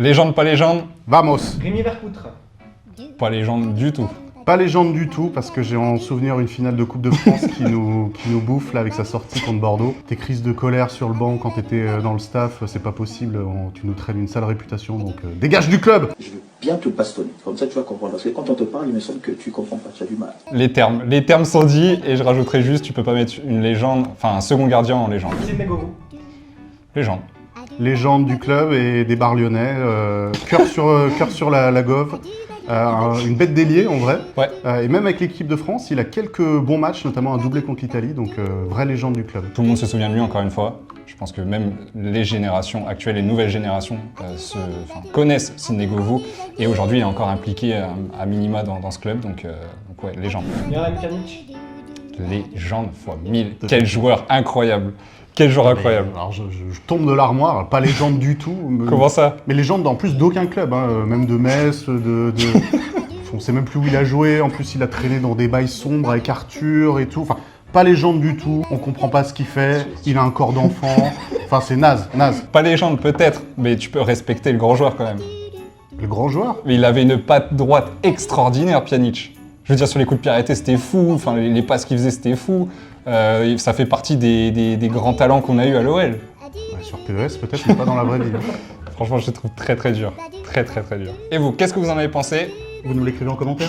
Légende, pas légende? Vamos. Rémi Vercoutre. Pas légende du tout. Pas légende du tout, parce que j'ai en souvenir une finale de Coupe de France qui nous bouffe là, avec sa sortie contre Bordeaux. Tes crises de colère sur le banc quand t'étais dans le staff, c'est pas possible, tu nous traînes une sale réputation, donc dégage du club! Je veux bien te bastonner, comme ça tu vas comprendre. Parce que quand on te parle, il me semble que tu comprends pas, tu as du mal. Les termes sont dits, et je rajouterai juste, tu peux pas mettre une légende, enfin un second gardien en légende. Sidney Govou. Légende. Légende du club et des bars lyonnais, cœur sur la gove. Une bête d'ailier en vrai, Ouais. Et même avec l'équipe de France, il a quelques bons matchs, notamment un doublé contre l'Italie, donc vraie légende du club. Tout le monde se souvient de lui encore une fois. Je pense que même les générations actuelles, les nouvelles générations connaissent Sidney Govou, et aujourd'hui il est encore impliqué à minima dans ce club, donc ouais, légende. Miralem Pjanic. Légende fois 1000. Quel joueur incroyable. Quel joueur incroyable. Alors je tombe de l'armoire, pas légende du tout. Comment ça? Mais légende en plus d'aucun club, hein, même de Metz, on sait même plus où il a joué, en plus il a traîné dans des bails sombres avec Arthur et tout. Enfin, pas légende du tout, on comprend pas ce qu'il fait, il a un corps d'enfant, enfin c'est naze. Pas légende peut-être, mais tu peux respecter le grand joueur quand même. Le grand joueur. Mais il avait une patte droite extraordinaire, Pjanic. Je veux dire, sur les coups de pied arrêtés, c'était fou. Enfin, les passes qu'il faisait, c'était fou. Ça fait partie des grands talents qu'on a eu à l'OL. Ouais, sur PES peut-être, mais pas dans la vraie vie. Franchement, je le trouve très dur. Très dur. Et vous, qu'est-ce que vous en avez pensé? Vous nous l'écrivez en commentaire.